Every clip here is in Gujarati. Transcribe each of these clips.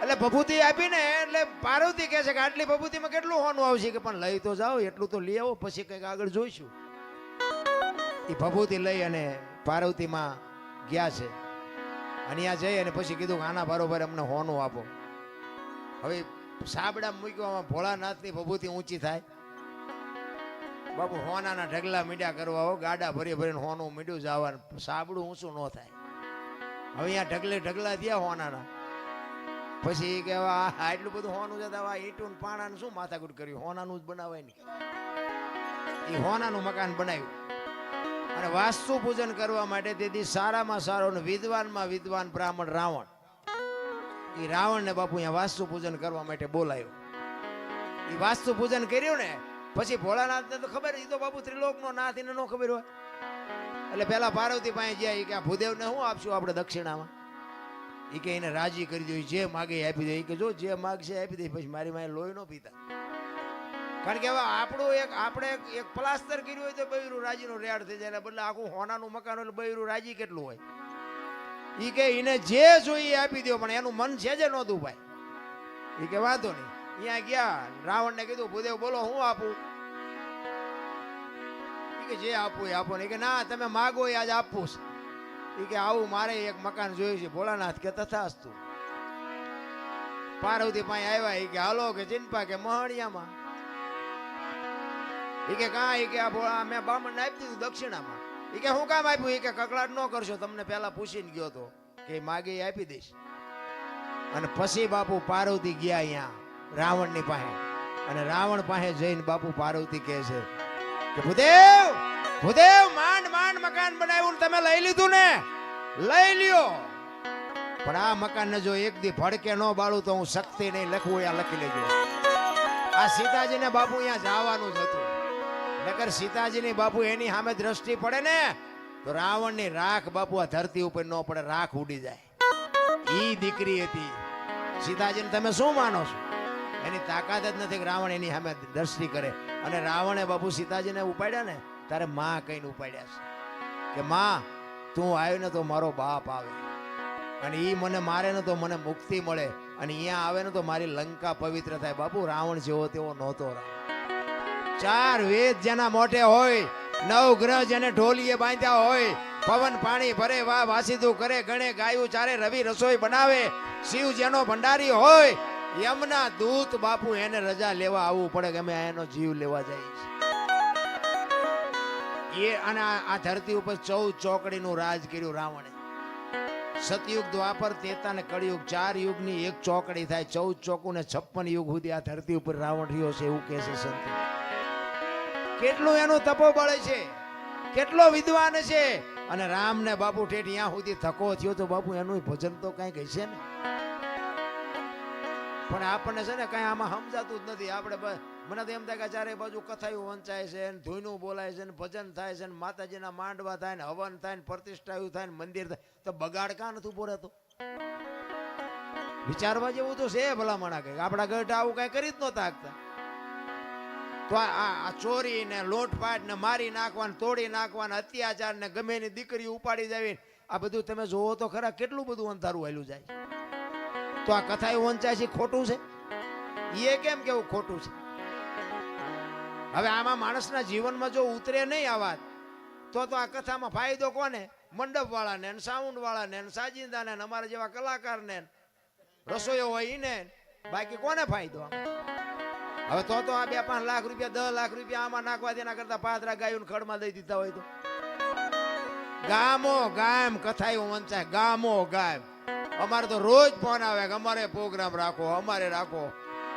એટલે ભભૂતિ આપીને એટલે પાર્વતી કહે છે કે આટલી ભભૂતિમાં કેટલું હોનું આવશે કે પણ લઈ તો જાઓ એટલું તો લઈ આવો પછી કંઈક આગળ જોઈશું. એ ભભૂતિ લઈ અને પાર્વતીમાં ગયા છે અને ત્યાં જઈ અને પછી કીધું કે આના બરોબર અમને હોનું આપો. હવે સાબડા મૂકવામાં ભોળાનાથની ભભૂતિ ઊંચી થાય. બાપુ હોનાના ઢગલા મીડ્યા કરવા હો, ગાડા ભરી ભરીને હોનું મીડ્યું જવાનું, સાબડું ઊંચું ન થાય. હવે અહીંયા ઢગલે ઢગલા થયા હોનાના. પછી કે આટલું બધું હોનું જતા ઈંટું પાણાનું શું માથાકૂટ કર્યું, હોનાનું જ બનાવાય નહીં. એ હોનાનું મકાન બનાવ્યું અને વાસ્તુ પૂજન કરવા માટે તેથી સારામાં સારો ને વિદ્વાનમાં વિદ્વાન બ્રાહ્મણ રાવણ, એ રાવણને બાપુ અહીંયા વાસ્તુ પૂજન કરવા માટે બોલાયો. એ વાસ્તુ પૂજન કર્યું ને પછી ભોળાનાથને તો ખબર, એ તો બાપુ ત્રિલોકનો નાથ, એને ન ખબર હોય. એટલે પેલા પાર્વતી પાસે ગયા કે આ ભૂદેવને શું આપશું આપણે દક્ષિણામાં. એ કે એને રાજી કરી દો, જે માગે આપી દે. એ કે જો જે માગશે આપી દે, પછી મારી માએ લોહી ન પીતા. કારણ કે હવે આપણું આપણે એક પ્લાસ્ટર કર્યું હોય તો બૈરું રાજીનું રેડ થઈ જાય, બદલે આખું હોનાનું મકાન એટલે બૈરું રાજી કેટલું હોય. એ કે એને જે જોઈએ આપી દો, પણ એનું મન છે જ નહોતું ભાઈ. એ કે વાંધો નહીં. અહીંયા ગયા, રાવણને કીધું ભૂદેવ બોલો હું આપું. એ કે જે આપવું એ આપો ને. કે ના તમે માગો એ આજ આપવું છે. એ કે આવું મારે એક મકાન જોયું છે. ભોળાનાથ કે તથાસ્તુ. પાર્વતી પાસે આવ્યા. એ કે હાલો કે ચિંપા કે મહણિયામાં. એ કે કા, એ કે આ મેં બામણને આપી દીધું દક્ષિણામાં. એ કે હું કામ આપ્યું. એ કે કકળાટ ન કરશો, તમને પેલા પૂછીને ગયો તો કે માગે એ આપી દઈશ. અને પછી બાપુ પાર્વતી ગયા અહીંયા રાવણની પાસે, અને રાવણ પાસે જઈને બાપુ પાર્વતી કહે છે કે ભૂદેવ ભૂદેવ માંડ માંડ મકાન બનાવ્યું, તમે લઈ લીધું ને, લઈ લ્યો, પણ આ મકાન ને જો એક દી ભડકે ન બાળું તો હું શક્તિ નહીં લખવું, અહીંયા લખી લેજો. આ સીતાજીને બાપુ અહીંયા જવાનું જ હતું. નકર સીતાજીની બાપુ એની સામે દ્રષ્ટિ પડે ને તો રાવણની રાખ બાપુ આ ધરતી ઉપર ન પડે, રાખ ઉડી જાય. ઈ દીકરી હતી સીતાજીને. તમે શું માનો છો? એની તાકાત જ નથી કે રાવણ એની સામે દ્રષ્ટિ કરે. અને રાવણે બાપુ સીતાજીને ઉપાડ્યા ને તારે માં કહીને ઉપાડ્યા છે કે માં તું આવ્યો ને તો મારો બાપ આવે, અને ઈ મને મારે ને તો મને મુક્તિ મળે, અને અહીંયા આવે ને તો મારી લંકા પવિત્ર થાય. બાપુ રાવણ જેવો તેવો નહોતો. ચાર વેદ જેના મોઢે હોય, નવ ગ્રહ જેને ઢોલીએ બાંધ્યા હોય, પવન પાણી ભરે વાહ વાસીદું કરે, ગણે ગાયું ચારે, રવિ રસોઈ બનાવે, શિવ જેનો ભંડારી હોય, યમના દૂત બાપુ એને રજા લેવા આવવું પડે કે અમે એનો જીવ લેવા જઈએ છીએ. અને આ ધરતી ઉપર 14 ચોકડીનું રાજ કર્યું રાવણે. સતયુગ, દ્વાપર, ત્રેતા ને કળિયુગ, 4 યુગની એક ચોકડી થાય. 14 ચોકું ને 56 યુગ સુધી આ ધરતી ઉપર રાવણ રહ્યો છે એવું કહે છે સંતો. કેટલું એનું તપોબળ છે, કેટલો વિદ્વાન છે. અને રામ ને બાપુ ઠેઠ ત્યાં સુધી થકો થયો તો બાપુ એનું ભજન તો કઈ હશે ને. પણ આપણને છે ને કઈ આમાં સમજાતું જ નથી. આપણે મને તો એમ થાય કે ચારે બાજુ કથાયું વંચાય છે, ધૂનું બોલાય છે, ભજન થાય છે, માતાજીના માંડવા થાય ને, હવન થાય ને, પ્રતિષ્ઠાયું થાય ને, મંદિર થાય, તો બગાડ કાં નથી ઉભો રહેતો? વિચારવા જેવું તો છે ભલામણા. કઈ આપણા ગઢ આવું કઈ કરી જ નહોતા શકતા. તો આ ચોરી ને લોટપાટ ને મારી નાખવાને, તોડી નાખવાને, અત્યાચાર ને ગમે એની દીકરી ઉપાડી જાવી, આ બધું તમે જોવો તો ખરા કેટલું બધું અંધારું હેલું જાય. તો આ કથા એવું વંચાય છે ખોટું છે? એ કેમ કેવું ખોટું છે? હવે આમાં માણસના જીવનમાં જો ઉતરે નહીં આ વાત તો આ કથામાં ફાયદો કોને? મંડપ વાળાને, સાઉન્ડ વાળાને, સાજિંદાને, અમારા જેવા કલાકારને, રસોઈયો હોય એને, બાકી કોને ફાયદો? હવે તો આ 2-5 લાખ રૂપિયા 10 લાખ રૂપિયા આમાં નાખવા દેના કરતા પાદરા ગાયું ખડમાં દઈ દીધા હોય તો. ગામો ગામ કથા એવું વંચાય, ગામો ગામ. અમારે તો રોજ ફોન આવે કે અમારે પ્રોગ્રામ રાખો, અમારે રાખો.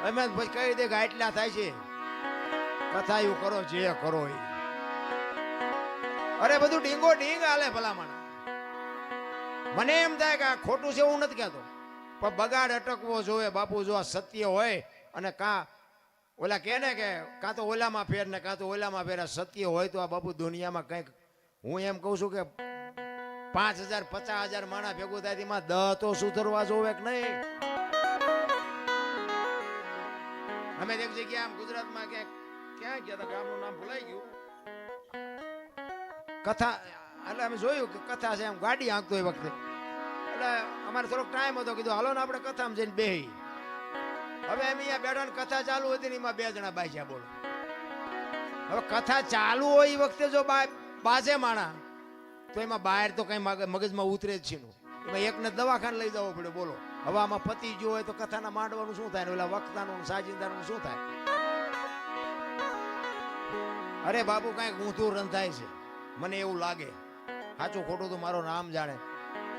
અમે પછી કહી દે કે આટલા થાય છે, કથા એવું કરો જે કરો એ. અરે બધું ડીંગો ડીંગ હાલે ભલામણ. મને એમ થાય કે આ ખોટું છે એવું નથી કહેતો, પણ બગાડ અટકવો જોઈએ બાપુ. જો આ સત્ય હોય અને કાં ઓલા કે ને કે કાં તો ઓલામાં ફેર ને કાં તો ઓલામાં ફેર, સત્ય હોય તો આ બાપુ દુનિયામાં કંઈક, હું એમ કહું છું કે 5000 50,000 માણા ભેગું થાય એમાં 10 તો સુધરવા જોવે કે નહીં. અમે એક જગ્યા આમ ગુજરાતમાં ક્યાં ગયા હતા, ગામનું નામ ભૂલાઈ ગયું, કથા એટલે અમે જોયું કે કથા છે, એમ ગાડી હાંકતો એ વખતે એટલે અમારે થોડોક ટાઈમ હતો, કીધું હાલો ને આપણે કથામાં જઈને બેહી. હવે એમ અહીંયા બેઠા ને કથા ચાલુ હતી ને એમાં 2 જણા બાજ્યા. બોલો, હવે કથા ચાલુ હોય એ વખતે જો બાજે માણા તો એમાં બહાર તો કઈ મગજમાં ઉતરે જ છે. એમાં એકને દવાખાને લઈ જવો પડે. બોલો, હવે આમાં પતિ જો હોય તો કથાના માંડવાનું શું થાય, ઓલા વક્તાનું સાજિંદાનું શું થાય? અરે બાપુ કઈક ઊંધું રંધાય છે, મને એવું લાગે. સાચું ખોટું તો મારો રામ જાણે.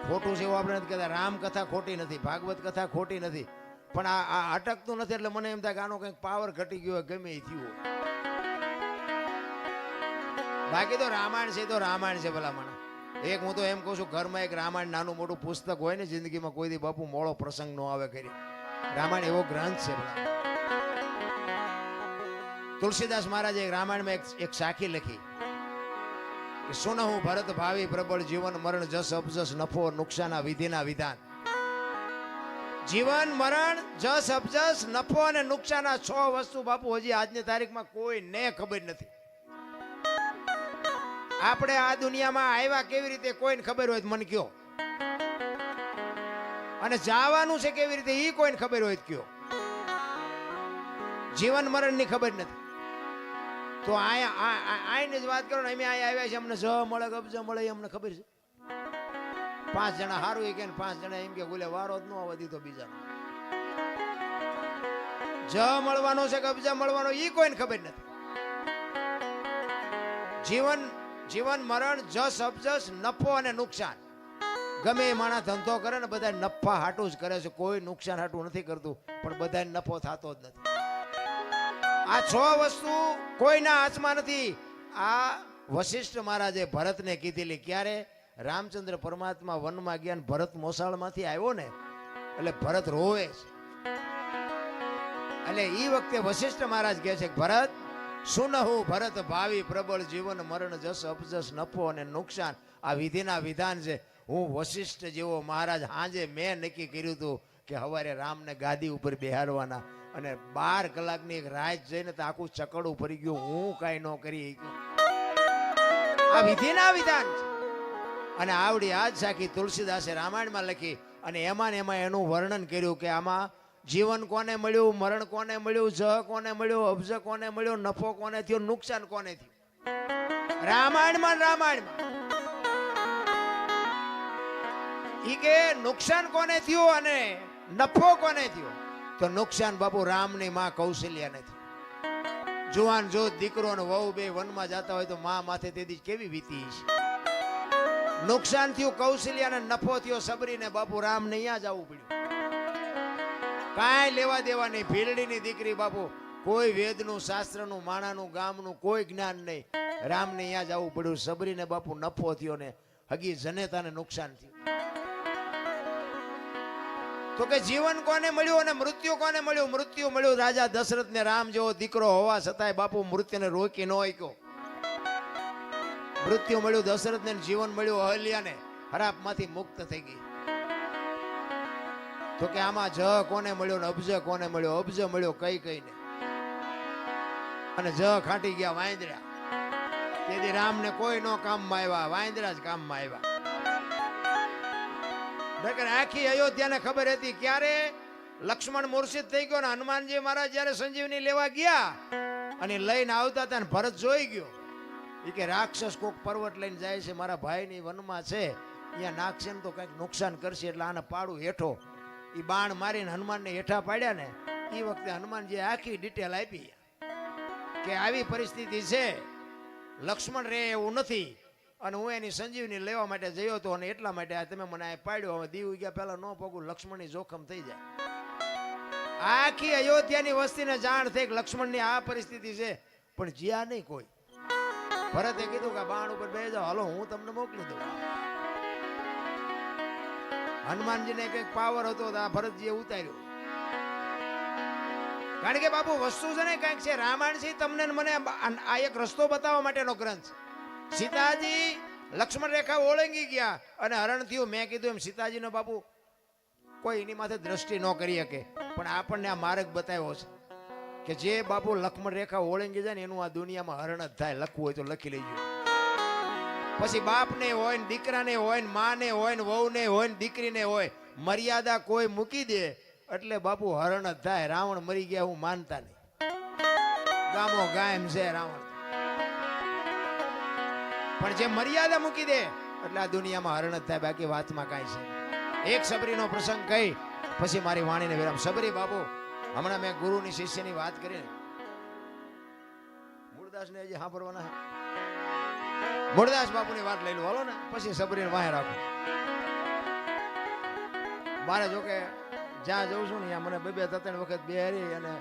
ખોટું છે એવું આપણે નથી કહેતા. રામ કથા ખોટી નથી, ભાગવત કથા ખોટી નથી, પણ આ અટકતું નથી. એટલે મને એમ થાય કે આનો કંઈક પાવર ઘટી ગયો હોય, ગમે એ થયું હોય. બાકી તો રામાયણ છે તો રામાયણ છે ભલા મને. એક હું તો એમ કહું છું, ઘરમાં એક રામાયણ નાનું મોટું પુસ્તક હોય ને, જિંદગીમાં કોઈ દી બાપુ મોડો પ્રસંગ નો આવે કરી. રામાયણ એવો ગ્રંથ છે ભલા. તુલસીદાસ મહારાજે રામાયણમાં એક સાખી લખી કે સુનહું ભરત ભાવી પ્રબળ જીવન મરણ જસ અપજસ નફો નુકસાના વિધિના વિધાન. જીવન મરણ જસ અપજસ નફો અને નુકસાના 6 વસ્તુ બાપુ હજી આજની તારીખમાં કોઈને ખબર નથી. આપણે આ દુનિયામાં આવ્યા કેવી રીતે કોઈને ખબર હોય તો મને કયો, અને જવાનું છે કેવી રીતે એ કોઈને ખબર હોય તો કયો. જીવન મરણ ની ખબર નથી તો આઈને જ વાત કરો ને. અમે અહીંયા આવ્યા છે, અમને જ મળે કબજ મળે અમને ખબર છે. 5 જણા સારું એ કે 5 જણા એમ કે બોલે વારો જ ન આવવા દીધો બીજાનો. જ મળવાનો છે કબજા મળવાનો એ કોઈને ખબર નથી. જીવન મરણ જસ અપજસ નફો અને નુકસાન. ગમે એ માણસ ધંધો કરે ને બધા નફા હાટું જ કરે છે, કોઈ નુકસાન હાટું નથી કરતું, પણ બધા નફો થતો જ નથી. આ 6 વસ્તુ કોઈના હાથમાં નથી. આ વશિષ્ઠ મહારાજે ભરતને કીધેલી. ક્યારે? રામચંદ્ર પરમાત્મા વનમાં ગયા ને ભરત મોસાળમાંથી આવ્યો ને એટલે ભરત રોવે છે. એટલે એ વખતે વશિષ્ઠ મહારાજ કહે છે, ભરત સુનહું ભરત ભાવી પ્રબળ જીવન મરણ જસ અપજસ નફો અને નુકસાન આ વિધિના વિધાન છે. હું વશિષ્ઠ જેવો મહારાજ હાજે મેં નક્કી કર્યું હતું કે સવારે રામને ગાદી ઉપર બેહાડવાના, અને 12 કલાકની એક રાત જઈને તો આખું ચકડું ફરી ગયું. હું કાંઈ ન કરી. આ વિધિના વિધાન છે. અને આવડી આજ સાખી તુલસીદાસે રામાયણમાં લખી, અને એમાં એનું વર્ણન કર્યું કે આમાં જીવન કોને મળ્યું, મરણ કોને મળ્યું, જ કોને મળ્યું, અબજ કોને મળ્યો, નફો કોને થયો, નુકસાન કોને થયું. રામાયણમાં ઈ કે નુકસાન કોને થયું અને નફો કોને થયો. તો નુકસાન બાપુ રામની માં કૌશલ્યા નથી. જુવાન જો દીકરો ને વહુ બે વનમાં જતા હોય તો માં માથે તેથી કેવી વીતી છે. નુકસાન થયું કૌશલ્યા ને નફો થયો સબરીને. બાપુ રામ ને અહીંયા જવું પડ્યું. કાંઈ લેવા દેવા નહીં. ભીલડીની દીકરી બાપુ, કોઈ વેદનું શાસ્ત્રનું માણાનું ગામનું કોઈ જ્ઞાન નહીં. રામને અહીંયા જવું પડ્યું. સબરીને બાપુ નફો થયો ને હગી જનેતાને નુકસાન થયું. તો કે જીવન કોને મળ્યું અને મૃત્યુ કોને મળ્યું? મૃત્યુ મળ્યું રાજા દશરથ ને. રામ જેવો દીકરો હોવા છતાંય બાપુ મૃત્યુને રોકી ન શક્યો. મૃત્યુ મળ્યું દશરથ ને, જીવન મળ્યું અહલ્યાને. હરાપમાંથી મુક્ત થઈ ગઈ. તો કે આમાં જ કોને મળ્યો ને અબજ કોને મળ્યો? અબજ મળ્યો કઈ કઈને, અને જ ખાટી ગયા વાંદરા. તેથી રામને કોઈ નો કામમાં આવ્યા, વાંદરા જ કામમાં આવ્યા. આખી અયોધ્યાને ખબર હતી. ક્યારે? લક્ષ્મણ મૂર્છિત થઈ ગયો ને હનુમાનજી મહારાજ જયારે સંજીવની લેવા ગયા અને લઈને આવતા હતા ને ભરત જોઈ ગયો. એ કે રાક્ષસ કોક પર્વત લઈને જાય છે, મારા ભાઈની વનમાં છે, અહીંયા નાખશે ને તો કંઈક નુકસાન કરશે, એટલે આને પાડું હેઠો. એ બાણ મારીને હનુમાનને હેઠા પાડ્યા ને એ વખતે હનુમાનજી આખી ડિટેલ આપી કે આવી પરિસ્થિતિ છે, લક્ષ્મણ રે એવું નથી, અને હું એની સંજીવની લેવા માટે જયો હતો, અને એટલા માટે આ તમે મને પાડ્યો. હવે દીવ ગયા પહેલા ન પગું, લક્ષ્મણની જોખમ થઈ જાય. આખી અયોધ્યાની વસ્તીને જાણ થઈ કે લક્ષ્મણની આ પરિસ્થિતિ છે, પણ જ્યાં નહીં કોઈ. ભરતે કીધું કે બાણ ઉપર બેસી જાઓ, હાલો હું તમને મોકલી દઉં. હનુમાનજીને કઈક પાવર હતો તો આ ભરતજીએ ઉતાર્યો. કારણ કે બાપુ વસ્તુ છે ને કઈક છે. રામાયણ છે તમને મને આ એક રસ્તો બતાવવા માટેનો ગ્રંથ. સીતાજી લક્ષ્મણ રેખા ઓળંગી ગયા અને હરણ થયું. મેં કીધું એમ સીતાજીનો બાપુ કોઈ એની માથે દ્રષ્ટિ ન કરી શકે, પણ આપણને આ માર્ગ બતાવ્યો છે કે જે બાપુ લક્ષ્મણ રેખા ઓળંગી જાય ને એનું આ દુનિયામાં હરણ જ થાય. લખવું હોય તો લખી લેજો. પછી બાપને હોય ને દીકરાને હોય ને માને હોય ને વહુને હોય ને દીકરીને હોય, મર્યાદા કોઈ મૂકી દે એટલે બાપુ હરણ જ થાય. રાવણ મરી ગયા હું માનતા નહીં, ગામો ગાયમ છે રાવણ. પણ જે મર્યાદા મૂકી દે એટલે આ દુનિયામાં હરણ જ થાય, બાકી વાતમાં કાંઈ છે. એક સબરીનો પ્રસંગ કહી પછી મારી વાણીને વિરામ. સબરી બાપુ હમણાં મેં ગુરુની શિષ્યની વાત કરી, મૂળદાસને હજી સાંભળવાના છે. મૂળદાસ બાપુની વાત લઈ લો હાલો ને, પછી સબરીને વાહે રાખો. મારે જોકે જ્યાં જઉં છું ને ત્યાં મને બે ત્રણ વખત બેહરી અને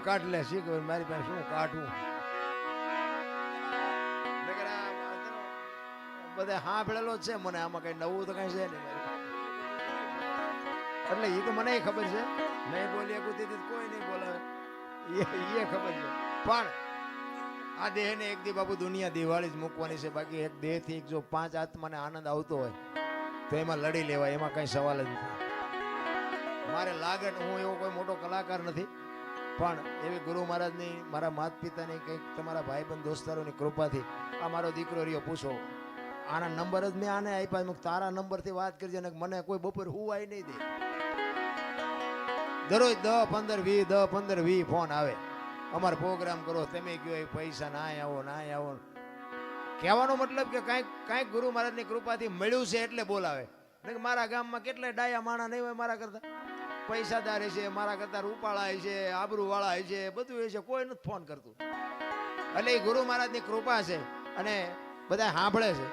કાઢ લે શીખ, મારી પાસે શું કાઢવું. બધા સાંભળેલો જ છે મને, આમાં કઈ નવું તો કઈ છે નહીં. એટલે એ તો મને ખબર છે, નહીં બોલી કોઈ નહીં બોલાવે એ ખબર છે. પણ આ દેહને એક દી બાપુ દુનિયા દિવાળી જ મૂકવાની છે. બાકી એક દેહથી જો 5 આત્માને આનંદ આવતો હોય તો એમાં લડી લેવાય, એમાં કઈ સવાલ જ નથી. મારે લાગે હું એવો કોઈ મોટો કલાકાર નથી, પણ એવી ગુરુ મહારાજની, મારા માતા પિતાની, કંઈક તમારા ભાઈબંધ દોસ્તારોની કૃપાથી આ મારો દીકરો રહ્યો. પૂછો આના નંબર જ મેં આને આપ્યા, તારા નંબરથી વાત કરજે ને મને કોઈ બપોર હુવાય નહીં દે. દરરોજ 10, 15, 20 ફોન આવે, અમારે પ્રોગ્રામ કરો, તમે કયો એ પૈસા ના આવો ના આવો. કહેવાનો મતલબ કે કાંઈક ગુરુ મહારાજની કૃપાથી મળ્યું છે એટલે બોલાવે. મારા ગામમાં કેટલાય ડાયા માણા નહીં હોય મારા કરતા, પૈસાદાર છે, મારા કરતા રૂપાળા છે, આબરૂ વાળા છે, બધું છે, કોઈ નથી ફોન કરતું. એટલે એ ગુરુ મહારાજની કૃપા છે અને બધા સાંભળે છે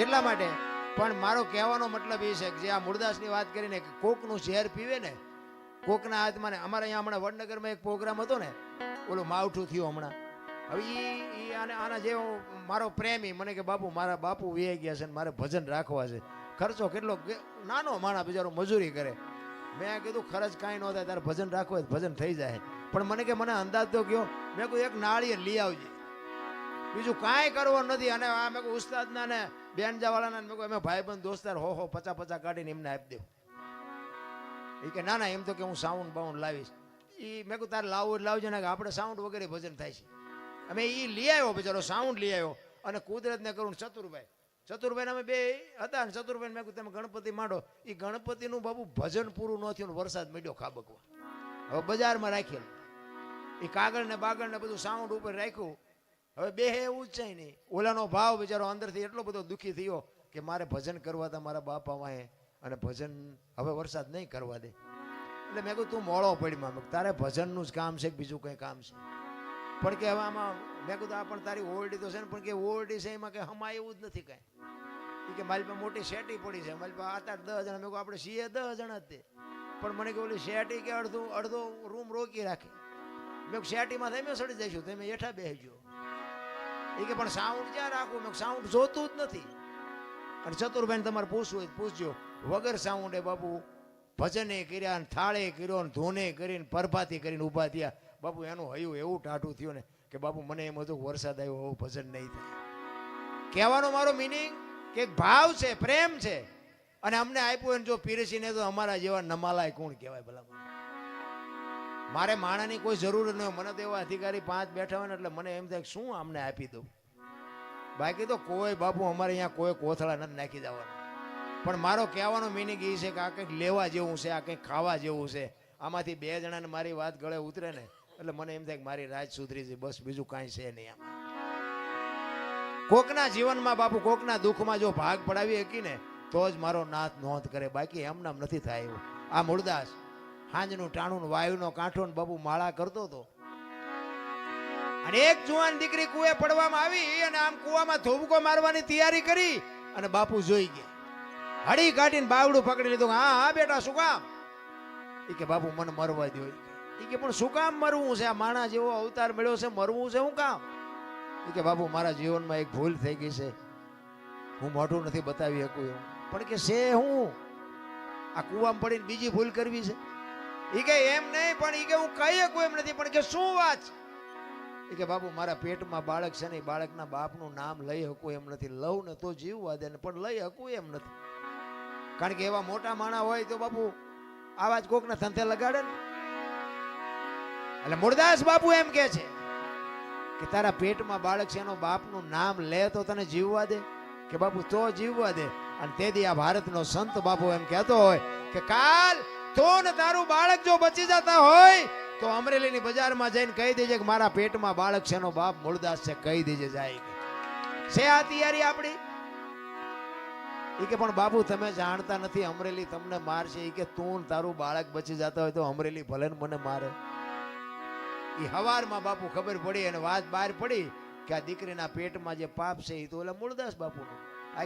એટલા માટે. પણ મારો કહેવાનો મતલબ એ છે કે જે આ મૂળદાસની વાત કરીને કોકનું ઝેર પીવે ને, કોકના હાથમાં. અમારે અહીંયા હમણાં વડનગરમાં એક પ્રોગ્રામ હતો ને, ઓલું માવઠું થયું હમણાં. હવે આના જેવો મારો પ્રેમી મને કે બાપુ મારા બાપુ વે ગયા છે ને મારે ભજન રાખવા છે. ખર્ચો કેટલો, નાનો માણસ બિચારો મજૂરી કરે. મેં કીધું ખર્ચ કાંઈ ન થાય, તારે ભજન રાખવું હોય ભજન થઈ જાય. પણ મને કે મને અંદાજ તો કયો. મેં કહ્યું એક નાળિયેર લઈ આવજે, બીજું કાંઈ કરવું નથી. અને આ મેં કહું ઉસ્તાદના ને બેનજાવાળાના મેં કહું અમે ભાઈબંધ દોસ્તાર 50 કાઢીને એમને આપી દેવું. એ કે ના એમ તો કે હું સાઉન્ડ બાઉન્ડ લાવીશ. એ મેં કહું તારે લાવવું લાવજે ને, આપણે સાઉન્ડ વગેરે ભજન થાય છે. અમે એ લઈ આવ્યો બિચારો, સાઉન્ડ લઈ આવ્યો. અને કુદરતને કરું ચતુરભાઈ અમે બે હતા ને, ચતુરભાઈ મેં કહું તમે ગણપતિ માંડો. એ ગણપતિનું બાબુ ભજન પૂરું ન થયું, વરસાદ મળ્યો ખાબકવા. હવે બજારમાં રાખેલું એ કાગળ ને બાગળ ને બધું સાઉન્ડ ઉપર રાખ્યું. હવે બે એવું જ છે નહીં. ઓલાનો ભાવ બિચારો અંદરથી એટલો બધો દુઃખી થયો કે મારે ભજન કરવા હતા મારા બાપા વાંહે, અને ભજન હવે વરસાદ નહીં કરવા દે. એટલે મેં કહ્યું તું મોળો પડીમાં, તારે ભજનનું જ કામ છે કે બીજું કંઈ કામ છે? પણ કે હવે આમાં મેં કીધું આ પણ તારી ઓરડી તો છે ને, પણ કે ઓરડી છે એમાં કે હમા એવું જ નથી કાંઈ. એ કે મારી પાસે મોટી શેટી પડી છે, મારી પાસે 8-8, 10 જણા. મેં કહું આપણે છીએ 10 જણા જ તે, પણ મને કે ઓલી શેટી કે અડધો રૂમ રોકી રાખે. મેં શેટીમાં તમે સડી જઈશું, તમે હેઠા બેસજો. એ કે પણ સાઉન્ડ ક્યાં રાખવું? મેં સાઉન્ડ જોતું જ નથી. અને ચતુરભાઈને તમારે પૂછવું હોય પૂછજો, વગર સાઉન્ડે બાપુ ભજને કર્યા ને થાળે કર્યો ને ધૂને કરીને પરભાતી કરીને ઊભા થયા. બાપુ એનું હયું એવું ટાઢું થયું ને કે બાપુ મને એમ હતું વરસાદ આવ્યો એવું ભજન નહીં થાય. કહેવાનો મારો મિનિંગ કે ભાવ છે, પ્રેમ છે, અને અમને આપ્યું એને જો પીરસીને તો અમારા જેવા નમાલાય કોણ કહેવાય ભલા. મારે માણાની કોઈ જરૂર ન હોય. મને તો એવા અધિકારી 5 બેઠા હોય ને એટલે મને એમ થાય શું અમને આપી દઉં. બાકી તો કોઈ બાપુ અમારે અહીંયા કોઈ કોથળા નથી નાખી જવાનું. પણ મારો કહેવાનો મિનિંગ એ છે કે આ કંઈક લેવા જેવું છે, આ કંઈક ખાવા જેવું છે. આમાંથી 2 જણાને મારી વાત ગળે ઉતરે ને એટલે મને એમ થાય કે મારી રાજ સુધરી છે, બસ બીજું કાંઈ છે નહીં. આમાં કોકના જીવનમાં બાપુ કોકના દુઃખમાં જો ભાગ પડાવી શકી ને તો જ મારો નાથ નોંધ કરે, બાકી એમનામ નથી થાય એવું. આ મૂળદાસ હાંજનું ટાણું વાયુનો કાંઠો ને બાપુ માળા કરતો હતો. અને એક જુવાન દીકરી કુએ પડવામાં આવી અને આમ કુવામાં ધોબકો મારવાની તૈયારી કરી અને બાપુ જોઈ ગયા. હળી કાઢીને બાવડું પકડી લીધું. હા બેટા શું કામ? એ કે બાપુ મને મરવા દો. એ કે પણ શું કામ મરવું છે? આ માણા જેવો અવતાર મળ્યો છે, મરવું છે શું કામ? એ કે બાપુ મારા જીવનમાં એક ભૂલ થઈ ગઈ છે, હું મોઢું નથી બતાવી શકું એવું. પણ કે છે હું આ કુવામાં પડીને બીજી ભૂલ કરવી છે? એ કે એમ નહીં, પણ એ કે હું કહી શકું એમ નથી, પણ કે શું વાત? એ કે બાપુ મારા પેટમાં બાળક છે ને, બાળકના બાપનું નામ લઈ શકું એમ નથી. લઉં ને તો જીવવા દે ને, પણ લઈ શકું એમ નથી. કારણ કે એવા મોટા માણા હોય તો બાપુ આવા જ કોકના ધંધે લગાડે ને. એટલે મૂળદાસ બાપુ એમ કે છે કે તારા પેટમાં બાળક છે એનો બાપનું નામ લે તો તને જીવવા દે. કે બાપુ તો જીવવા દે. અને તેથી આ ભારતનો સંત બાપુ એમ કહેતો હોય કે કાલ તો ને તારું બાળક જો બચી જતા હોય તો અમરેલીની બજારમાં જઈને કહી દેજે કે મારા પેટમાં બાળક છે, એનો બાપ મૂળદાસ છે, કહી દેજે જાય છે. આ તૈયારી આપણી? એ કે પણ બાપુ તમે જાણતા નથી, અમરેલી તમને મારશે. એ કે તું તારું બાળક બચી જતા હોય તો અમરેલી ભલે ને મને મારે. એ હવારમાં બાપુ ખબર પડી અને વાત બહાર પડી કે આ દીકરીના પેટમાં જે પાપ છે એ તો ઓલા મૂળદાસ બાપુનું.